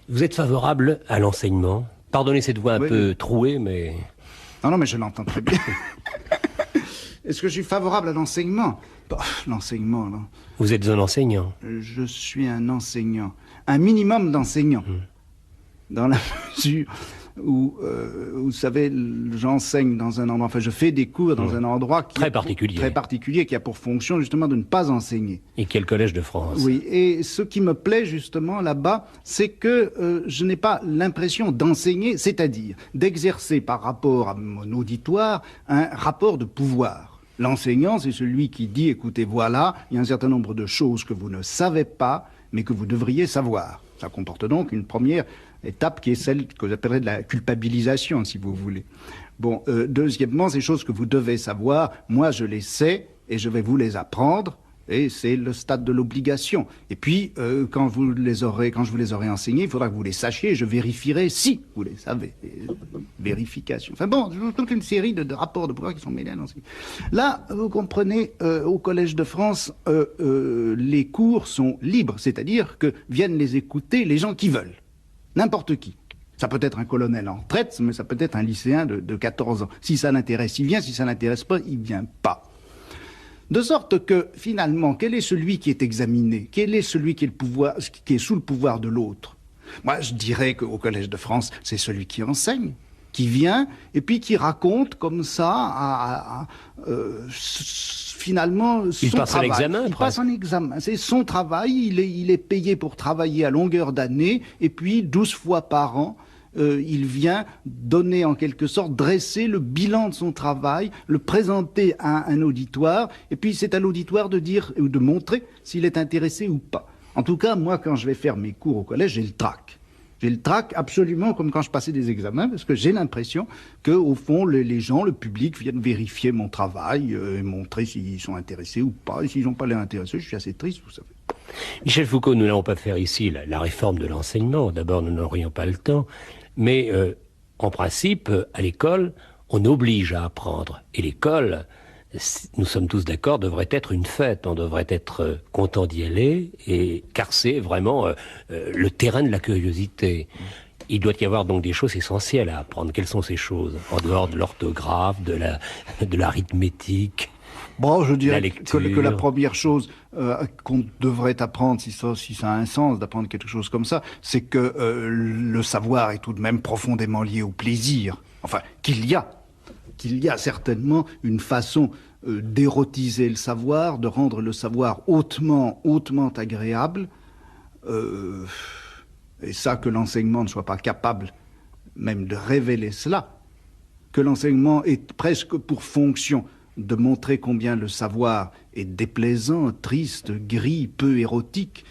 Vous êtes favorable à l'enseignement? Pardonnez cette voix un Oui, peu oui. trouée, mais... Non, non, mais je l'entends très bien. Est-ce que je suis favorable à l'enseignement? Bah, l'enseignement, non. Vous êtes un enseignant. Je suis un enseignant. Un minimum d'enseignant. Dans la mesure où, vous savez, j'enseigne dans un endroit, enfin, je fais des cours dans un endroit qui Très particulier. très particulier, qui a pour fonction, justement, de ne pas enseigner. Et quel collège de France? Oui, et ce qui me plaît justement là-bas, c'est que je n'ai pas l'impression d'enseigner, c'est-à-dire d'exercer par rapport à mon auditoire un rapport de pouvoir. L'enseignant, c'est celui qui dit, écoutez, voilà, il y a un certain nombre de choses que vous ne savez pas, mais que vous devriez savoir. Ça comporte donc une première étape qui est celle que j'appellerais de la culpabilisation, si vous voulez. Bon, deuxièmement, ces choses que vous devez savoir, moi je les sais et je vais vous les apprendre. Et c'est le stade de l'obligation. Et puis, quand je vous les aurai enseignés, il faudra que vous les sachiez et je vérifierai si vous les savez. Vérification. Enfin bon, toute une série de rapports de pouvoir qui sont mêlés à l'enseignement. Là, vous comprenez, au Collège de France, les cours sont libres, c'est-à-dire que viennent les écouter les gens qui veulent. N'importe qui. Ça peut être un colonel en retraite, mais ça peut être un lycéen de 14 ans. Si ça l'intéresse, il vient. Si ça l'intéresse pas, il vient pas. De sorte que, finalement, quel est celui qui est examiné? Quel est celui qui est sous le pouvoir de l'autre? Moi, je dirais qu'au Collège de France, c'est celui qui enseigne, qui vient, et puis qui raconte comme ça, finalement, son Il passe travail. un examen, Il passe un examen. C'est son travail, il est payé pour travailler à longueur d'année, et puis 12 fois par an, il vient donner en quelque sorte, dresser le bilan de son travail, le présenter à un auditoire, et puis c'est à l'auditoire de dire ou de montrer s'il est intéressé ou pas. En tout cas, moi, quand je vais faire mes cours au collège, j'ai le trac. J'ai le trac absolument comme quand je passais des examens, parce que j'ai l'impression que, au fond, les gens, le public viennent vérifier mon travail et montrer s'ils sont intéressés ou pas. Et s'ils n'ont pas l'air intéressés, je suis assez triste, vous savez. Michel Foucault, nous n'allons pas faire ici la réforme de l'enseignement. D'abord, nous n'aurions pas le temps. Mais en principe, à l'école, on oblige à apprendre. Et l'école, nous sommes tous d'accord, devrait être une fête. On devrait être content d'y aller, car c'est vraiment le terrain de la curiosité. Il doit y avoir donc des choses essentielles à apprendre. Quelles sont ces choses? En dehors de l'orthographe, de l'arithmétique. Bon, je dirais que la première chose qu'on devrait apprendre, si ça a un sens d'apprendre quelque chose comme ça, c'est que le savoir est tout de même profondément lié au plaisir. Enfin, qu'il y a certainement une façon d'érotiser le savoir, de rendre le savoir hautement agréable, et ça, que l'enseignement ne soit pas capable même de révéler cela, que l'enseignement ait presque pour fonction de montrer combien le savoir est déplaisant, triste, gris, peu érotique.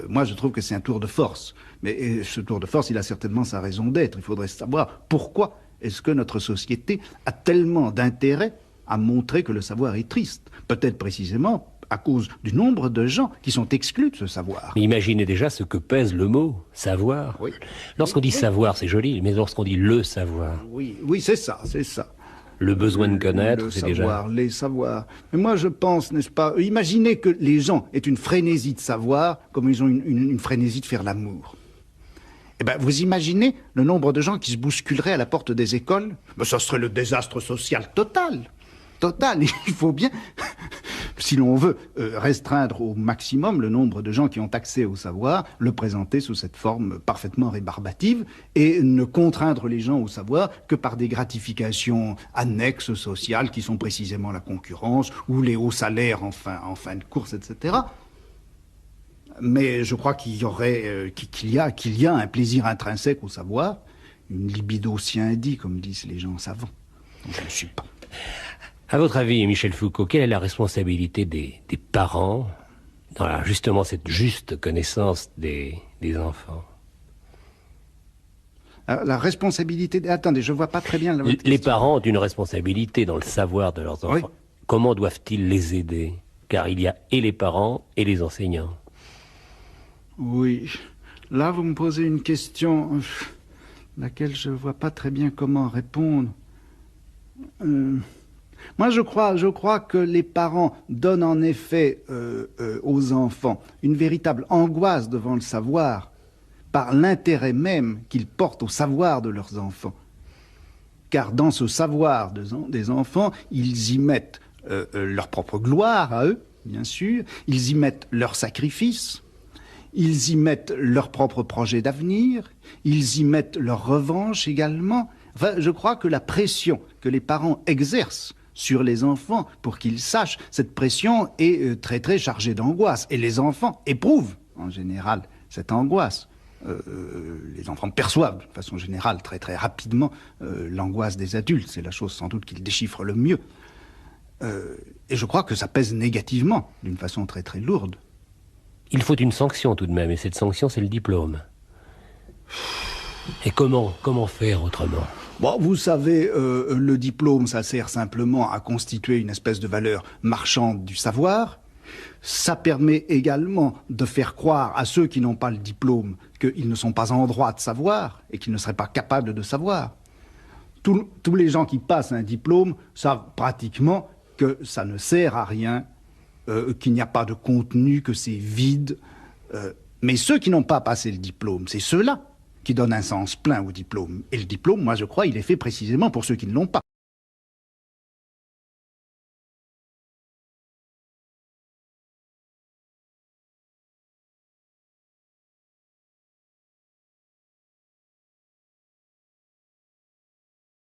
Moi, je trouve que c'est un tour de force. Mais ce tour de force, il a certainement sa raison d'être. Il faudrait savoir pourquoi est-ce que notre société a tellement d'intérêt à montrer que le savoir est triste. Peut-être précisément à cause du nombre de gens qui sont exclus de ce savoir. Mais imaginez déjà ce que pèse le mot « savoir ». Oui. Lorsqu'on dit « savoir », c'est joli, mais lorsqu'on dit « le savoir ». Oui, c'est ça. Le besoin de connaître, c'est déjà... Les savoirs. Mais moi, je pense, n'est-ce pas, imaginez que les gens aient une frénésie de savoir, comme ils ont une frénésie de faire l'amour. Eh bien, vous imaginez le nombre de gens qui se bousculeraient à la porte des écoles? Ben, ça serait le désastre social total. Il faut bien, si l'on veut restreindre au maximum le nombre de gens qui ont accès au savoir, le présenter sous cette forme parfaitement rébarbative et ne contraindre les gens au savoir que par des gratifications annexes sociales qui sont précisément la concurrence ou les hauts salaires en fin de course, etc. Mais je crois qu'il y a un plaisir intrinsèque au savoir, une libido sciendie, comme disent les gens savants. Donc je ne suis pas. À votre avis, Michel Foucault, quelle est la responsabilité des parents dans justement cette juste connaissance des enfants? La responsabilité... Attendez, je ne vois pas très bien... Les parents ont une responsabilité dans le savoir de leurs enfants. Oui. Comment doivent-ils les aider? Car il y a et les parents et les enseignants. Oui. Là, vous me posez une question laquelle je ne vois pas très bien comment répondre. Moi, je crois que les parents donnent en effet aux enfants une véritable angoisse devant le savoir, par l'intérêt même qu'ils portent au savoir de leurs enfants. Car dans ce savoir des enfants, ils y mettent leur propre gloire à eux, bien sûr, ils y mettent leur sacrifice, ils y mettent leur propre projet d'avenir, ils y mettent leur revanche également. Enfin, je crois que la pression que les parents exercent sur les enfants pour qu'ils sachent, cette pression est très très chargée d'angoisse. Et les enfants éprouvent en général cette angoisse. Les enfants perçoivent de façon générale très très rapidement l'angoisse des adultes. C'est la chose sans doute qu'ils déchiffrent le mieux. Et je crois que ça pèse négativement d'une façon très très lourde. Il faut une sanction tout de même, et cette sanction c'est le diplôme. Et comment faire autrement? Bon, vous savez, le diplôme, ça sert simplement à constituer une espèce de valeur marchande du savoir. Ça permet également de faire croire à ceux qui n'ont pas le diplôme qu'ils ne sont pas en droit de savoir et qu'ils ne seraient pas capables de savoir. Tous les gens qui passent un diplôme savent pratiquement que ça ne sert à rien, qu'il n'y a pas de contenu, que c'est vide. Mais ceux qui n'ont pas passé le diplôme, c'est ceux-là qui donnent un sens plein au diplôme. Et le diplôme, moi je crois, il est fait précisément pour ceux qui ne l'ont pas.